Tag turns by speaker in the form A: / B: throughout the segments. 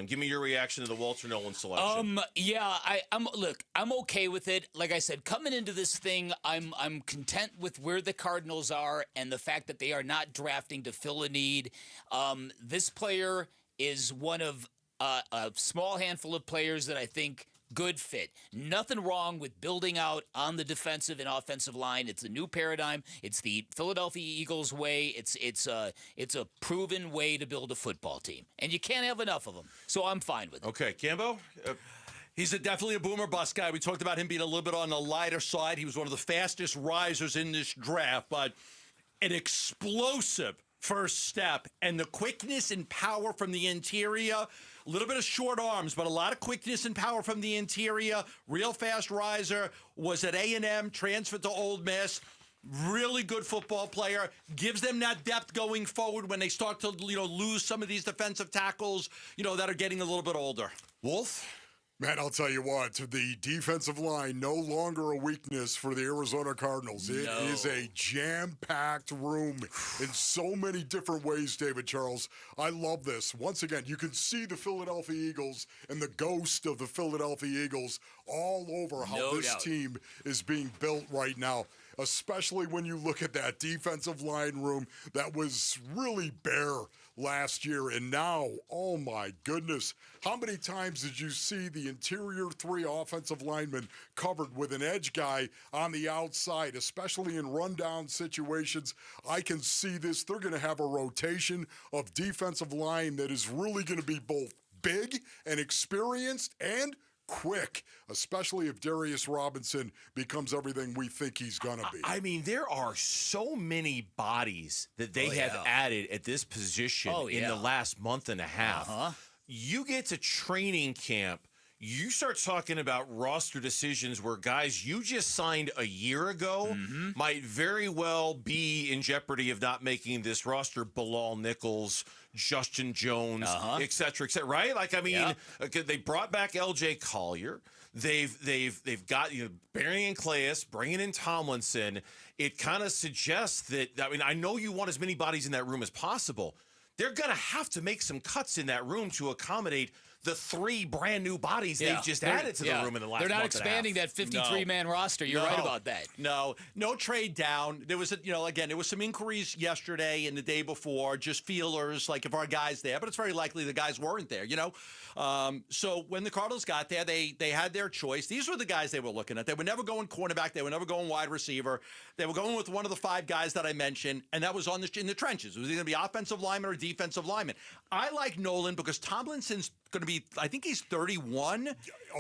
A: Give me your reaction to the Walter Nolen selection.
B: I'm okay with it. Like I said, coming into this thing, I'm content with where the Cardinals are and the fact that they are not drafting to fill a need. This player is one of a small handful of players that I think good fit. Nothing wrong with building out on the defensive and offensive line. It's a new paradigm. It's the Philadelphia Eagles way. It's a proven way to build a football team, and you can't have enough of them. So I'm fine with it.
A: Okay, Cambo?
C: He's definitely a boomer bust guy. We talked about him being a little bit on the lighter side. He was one of the fastest risers in this draft, but an explosive first step, and the quickness and power from the interior, a little bit of short arms, but a lot of quickness and power from the interior, real fast riser, was at A&M, transferred to Ole Miss, really good football player, gives them that depth going forward when they start to lose some of these defensive tackles that are getting a little bit older.
A: Wolf?
D: Man, I'll tell you what, the defensive line, no longer a weakness for the Arizona Cardinals. It is a jam-packed room in so many different ways, David Charles. I love this. Once again, you can see the Philadelphia Eagles and the ghost of the Philadelphia Eagles all over how this team is being built right now, especially when you look at that defensive line room that was really bare last year. And now, oh my goodness, how many times did you see the interior three offensive linemen covered with an edge guy on the outside, especially in rundown situations? I can see this. They're going to have a rotation of defensive line that is really going to be both big and experienced and quick, especially if Darius Robinson becomes everything we think he's going to be.
A: I mean, there are so many bodies that they have added at this position in the last month and a half. You get to training camp, you start talking about roster decisions where guys you just signed a year ago might very well be in jeopardy of not making this roster. Bilal Nichols, Justin Jones, et cetera, right? Like, I mean, they brought back L.J. Collier. They've got Barry and Calais, bringing in Tomlinson. It kind of suggests that, I mean, I know you want as many bodies in that room as possible. They're going to have to make some cuts in that room to accommodate the three brand new bodies they've just added to the room in the last month.
B: They're not expanding that 53-man roster. You're right about that.
C: No trade down. There was, there was some inquiries yesterday and the day before, just feelers, like if our guys there, but it's very likely the guys weren't there, So when the Cardinals got there, they had their choice. These were the guys they were looking at. They were never going cornerback. They were never going wide receiver. They were going with one of the five guys that I mentioned, and that was in the trenches. It was either going to be offensive lineman or defensive lineman. I like Nolen because Tomlinson's going to be, I think he's 31.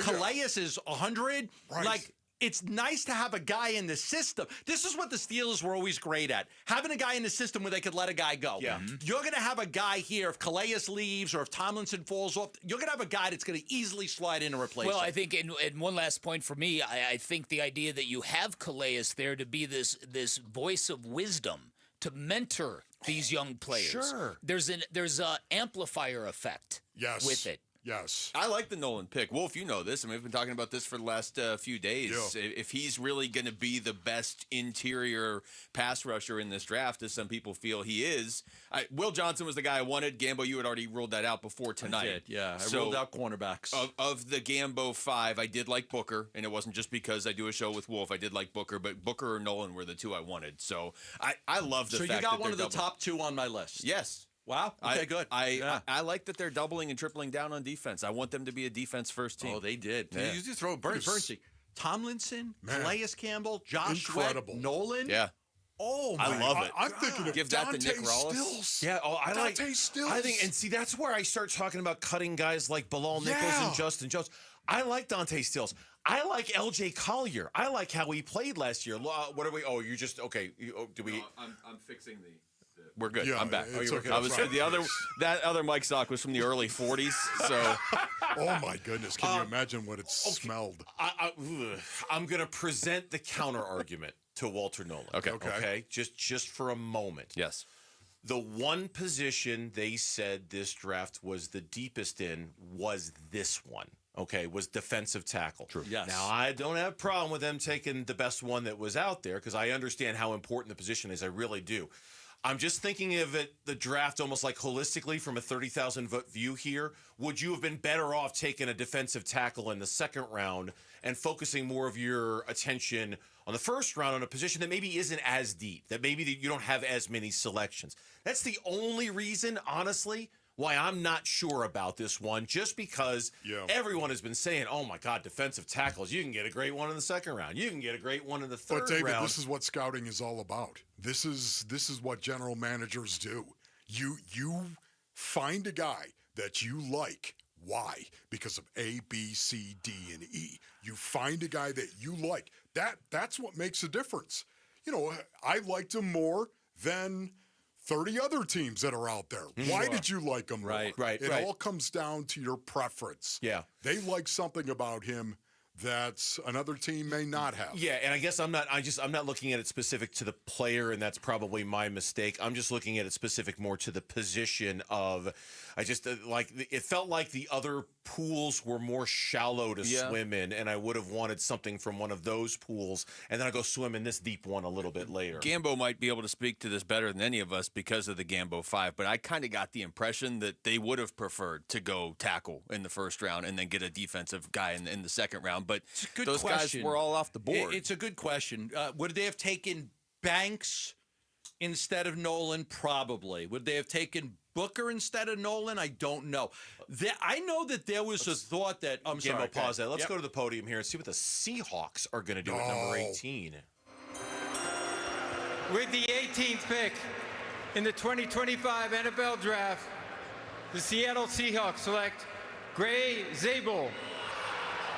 C: Calais is 100.
D: Right.
C: Like, it's nice to have a guy in the system. This is what the Steelers were always great at. Having a guy in the system where they could let a guy go.
A: Yeah.
C: You're going to have a guy here, if Calais leaves or if Tomlinson falls off, you're going to have a guy that's going to easily slide in and replace him.
B: Well, I think, and one last point for me, I think the idea that you have Calais there to be this voice of wisdom, to mentor these young players.
A: Sure.
B: There's a amplifier effect with it.
D: Yes.
E: I like the Nolen pick. Wolf, you know this. I mean, we've been talking about this for the last few days.
D: Yeah.
E: If he's really going to be the best interior pass rusher in this draft, as some people feel he is, Will Johnson was the guy I wanted. Gambo, you had already ruled that out before tonight.
C: I did, yeah. I ruled out cornerbacks.
E: Of the Gambo five, I did like Booker, and it wasn't just because I do a show with Wolf. I did like Booker, but Booker or Nolen were the two I wanted. So I love the fact that
C: So you got one of the
E: doubling.
C: top two on my list.
E: Yes.
C: Wow. Okay, good.
E: I like that they're doubling and tripling down on defense. I want them to be a defense-first team.
C: Oh, they did.
E: Yeah.
C: You throw Bernsey. Tomlinson, Calais Campbell, Josh
D: Incredible.
C: Sweat, Nolen.
E: Yeah.
C: Oh,
E: I
C: my
E: love
C: God.
E: it.
D: I'm thinking of
E: Give that to
D: Dante
E: Nick Rawls.
D: Stills.
A: Yeah, I like
D: Dante Stills.
A: I think, and see, that's where I start talking about cutting guys like Bilal Nichols and Justin Jones. I like Dante Stills. I like L.J. Collier. I like how he played last year. What are we? Oh, you just okay? Do we?
E: No, I'm fixing the. We're good.
D: Yeah,
E: I'm back.
D: it's okay.
E: I was
D: Right.
E: that other mic stock was from the early 40s. So
D: Oh, my goodness. Can you imagine what it smelled?
A: I'm going to present the counter argument to Walter Nolen. Okay. Just for a moment.
E: yes,
A: The one position they said this draft was the deepest in was this one. Okay, was defensive tackle.
C: True. Yes.
A: Now, I don't have a problem with them taking the best one that was out there because I understand how important the position is. I really do. I'm just thinking of the draft almost like holistically from a 30,000 vote view here. Would you have been better off taking a defensive tackle in the second round and focusing more of your attention on the first round on a position that maybe isn't as deep, that maybe you don't have as many selections? That's the only reason, honestly, why I'm not sure about this one, just because everyone has been saying, oh, my God, defensive tackles, you can get a great one in the second round. You can get a great one in the third round.
D: But, David, this is what scouting is all about. This is what general managers do. You find a guy that you like. Why? Because of A, B, C, D, and E. You find a guy that you like. That's what makes a difference. You know, I liked him more than 30 other teams that are out there. Why did you like him more?
A: Right.
D: It all comes down to your preference.
A: Yeah.
D: They like something about him that another team may not have.
A: Yeah, and I guess I'm not looking at it specific to the player, and that's probably my mistake. I'm just looking at it specific more to the position of. I just it felt like the other pools were more shallow to swim in, and I would have wanted something from one of those pools, and then I go swim in this deep one a little bit later.
E: Gambo might be able to speak to this better than any of us because of the Gambo 5, but I kind of got the impression that they would have preferred to go tackle in the first round and then get a defensive guy in the second round. But those guys were all off the board.
C: It's a good question. Would they have taken Banks instead of Nolen? Probably. Would they have taken Booker instead of Nolen? I don't know. I know that there was a thought that
A: Gambo, pause that. Let's go to the podium here and see what the Seahawks are going to do at number 18.
F: With the 18th pick in the 2025 NFL Draft, the Seattle Seahawks select Gray Zabel,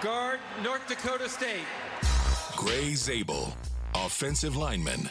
F: guard, North Dakota State.
G: Gray Zabel, offensive lineman,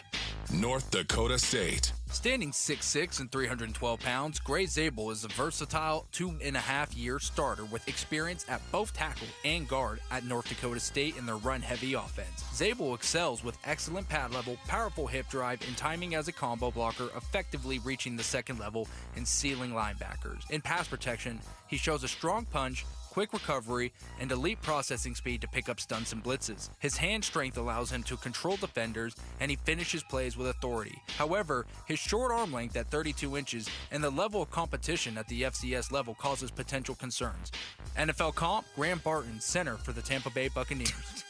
G: North Dakota State.
H: Standing 6'6" and 312 pounds, Gray Zabel is a versatile 2.5-year starter with experience at both tackle and guard at North Dakota State in their run-heavy offense. Zabel excels with excellent pad level, powerful hip drive, and timing as a combo blocker, effectively reaching the second level and sealing linebackers. In pass protection, he shows a strong punch, quick recovery, and elite processing speed to pick up stunts and blitzes. His hand strength allows him to control defenders, and he finishes plays with authority. However, his short arm length at 32 inches and the level of competition at the FCS level causes potential concerns. NFL comp, Graham Barton, center for the Tampa Bay Buccaneers.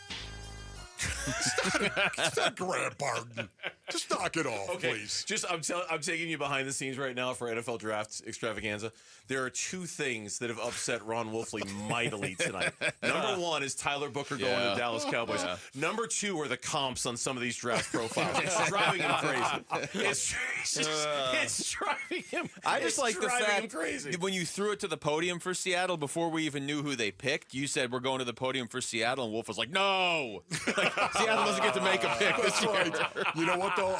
D: It's not Graham Barton. Just knock it off, please.
A: I'm taking you behind the scenes right now for NFL Draft Extravaganza. There are two things that have upset Ron Wolfley mightily tonight. Number one is Tyler Booker going to the Dallas Cowboys. Yeah. Number two are the comps on some of these draft profiles. It's driving him crazy. It's driving him.
E: I just like the fact
A: crazy.
E: When you threw it to the podium for Seattle before we even knew who they picked, you said we're going to the podium for Seattle, and Wolf was like, no. Seattle doesn't get to make a pick.
D: That's right. You know what though?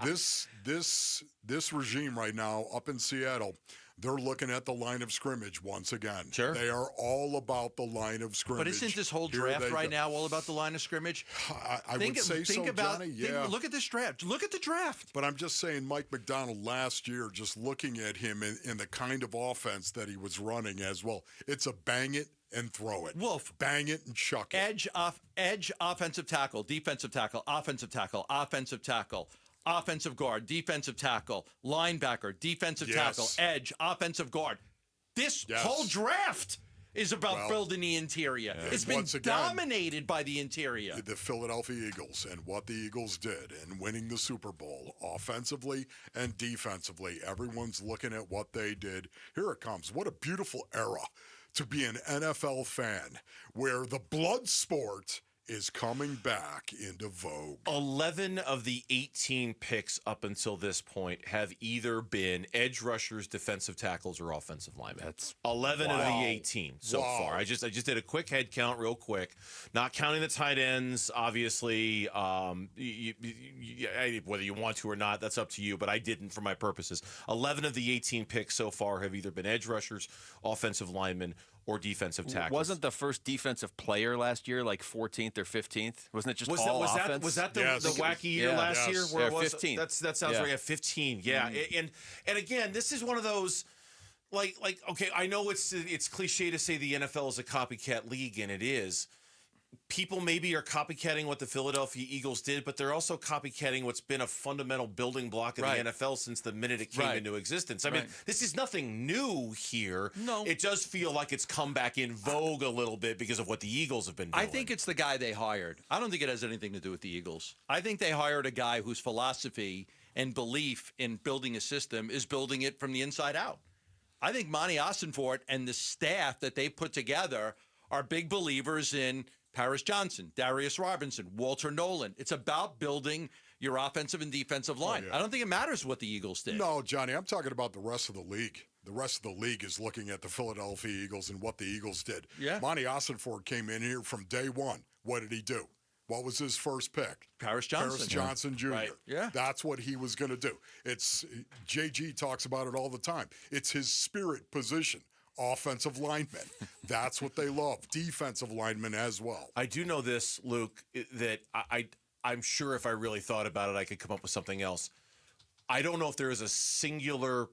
D: This regime right now up in Seattle, they're looking at the line of scrimmage once again.
A: Sure.
D: They are all about the line of scrimmage.
C: But isn't this whole draft right now all about the line of scrimmage?
D: I would say so, Johnny.
C: Look at this draft. Look at the draft.
D: But I'm just saying, Mike McDonald last year, just looking at him in the kind of offense that he was running as well, it's a bang it and throw it.
C: Wolf.
D: Bang it and chuck it.
C: Edge, offensive tackle, defensive tackle, offensive tackle, offensive tackle. Offensive guard, defensive tackle, linebacker, defensive tackle, edge, offensive guard. This whole draft is about building the interior. It's been dominated by the interior.
D: The Philadelphia Eagles and what the Eagles did in winning the Super Bowl offensively and defensively. Everyone's looking at what they did. Here it comes. What a beautiful era to be an NFL fan where the blood sport is coming back into vogue.
A: 11 of the 18 picks up until this point have either been edge rushers, defensive tackles, or offensive linemen. That's 11 of the 18 so far. I just did a quick head count real quick, not counting the tight ends, obviously. Whether you want to or not, that's up to you, but I didn't for my purposes. 11 of the 18 picks so far have either been edge rushers, offensive linemen, or defensive tackles.
E: Wasn't the first defensive player last year like 14th or 15th? Wasn't it just all offense?
A: Was that the wacky year last year? Where it was
E: 15th.
A: That sounds right. Yeah, 15. Yeah, and again, this is one of those like okay, I know it's cliche to say the NFL is a copycat league, and it is. people maybe are copycatting what the Philadelphia Eagles did, but they're also copycatting what's been a fundamental building block of the NFL since the minute it came into existence. I mean, this is nothing new here.
C: No.
A: It does feel like it's come back in vogue a little bit because of what the Eagles have been doing.
C: I think it's the guy they hired. I don't think it has anything to do with the Eagles. I think they hired a guy whose philosophy and belief in building a system is building it from the inside out. I think Monty Ossenfort and the staff that they put together are big believers in Paris Johnson, Darius Robinson, Walter Nolen. It's about building your offensive and defensive line. I don't think it matters what the Eagles did.
D: No, Johnny, I'm talking about the rest of the league. The rest of the league is looking at the Philadelphia Eagles and what the Eagles did.
C: Yeah.
D: Monty Ossenfort came in here from day one. What did he do? What was his first pick?
C: Paris Johnson.
D: Paris Johnson Jr.
A: Right.
C: Yeah.
D: That's what he was going to do. It's JG talks about it all the time. It's his spirit position. Offensive linemen. That's what they love. Defensive linemen as well.
A: I do know this, Luke, that I'm sure if I really thought about it, I could come up with something else. I don't know if there is a singular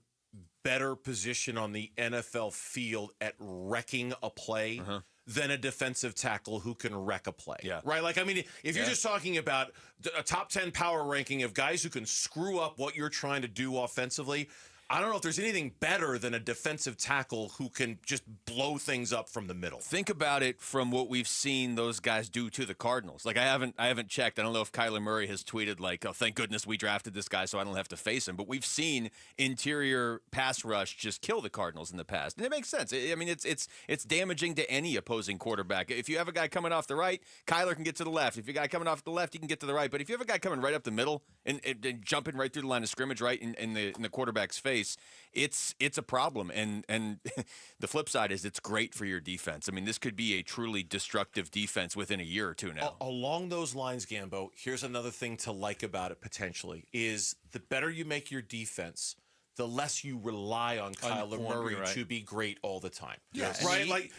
A: better position on the NFL field at wrecking a play than a defensive tackle who can wreck a play.
C: Yeah.
A: Right? Like, I mean, if you're just talking about a top 10 power ranking of guys who can screw up what you're trying to do offensively, I don't know if there's anything better than a defensive tackle who can just blow things up from the middle.
E: Think about it from what we've seen those guys do to the Cardinals. Like I haven't checked. I don't know if Kyler Murray has tweeted like, "Oh, thank goodness we drafted this guy so I don't have to face him." But we've seen interior pass rush just kill the Cardinals in the past, and it makes sense. I mean, it's damaging to any opposing quarterback. If you have a guy coming off the right, Kyler can get to the left. If you have a guy coming off the left, he can get to the right. But if you have a guy coming right up the middle and jumping right through the line of scrimmage, right in the quarterback's face, it's a problem. And the flip side is it's great for your defense. I mean, this could be a truly destructive defense within a year or two now.
A: Along those lines, Gambo, here's another thing to like about it potentially is the better you make your defense, the less you rely on Kyler Murray to be great all the time.
C: Yes.
A: Right?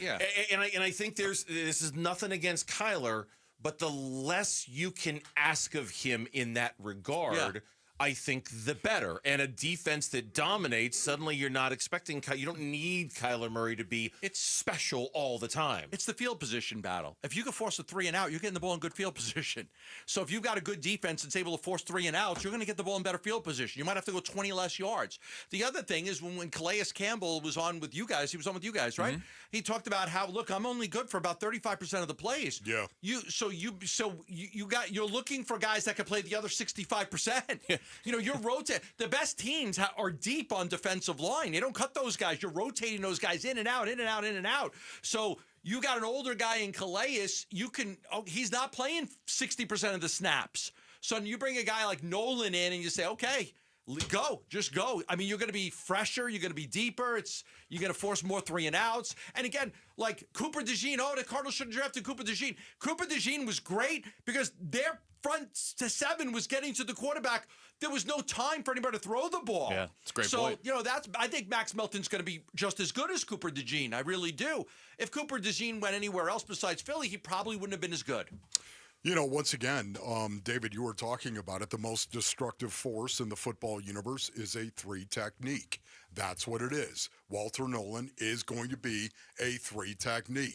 A: And I think this is nothing against Kyler, but the less you can ask of him in that regard, I think the better. And a defense that dominates, suddenly you're not expecting you don't need Kyler Murray to be special all the time.
C: It's the field position battle. If you can force a 3 and out, you're getting the ball in good field position. So if you've got a good defense that's able to force 3 and outs, you're going to get the ball in better field position. You might have to go 20 less yards. The other thing is when Calais Campbell was on with you guys, he was on with you guys, right? He talked about how, look, I'm only good for about 35% of the plays.
D: Yeah.
C: You're looking for guys that can play the other 65%. You know, you're rotating. The best teams are deep on defensive line. They don't cut those guys. You're rotating those guys in and out, in and out, in and out. So you got an older guy in Calais. He's not playing 60% of the snaps. So you bring a guy like Nolen in and you say, okay, just go. I mean, you're going to be fresher. You're going to be deeper. You're going to force more 3 and outs. And again, like Cooper DeJean, the Cardinals should have drafted Cooper DeJean. Cooper DeJean was great because their front to 7 was getting to the quarterback. There was no time for anybody to throw the ball.
E: Yeah, it's a great
C: point. So, I think Max Melton's going to be just as good as Cooper DeJean. I really do. If Cooper DeJean went anywhere else besides Philly, he probably wouldn't have been as good.
D: You know, once again, David, you were talking about it. The most destructive force in the football universe is a 3 technique. That's what it is. Walter Nolen is going to be a 3 technique.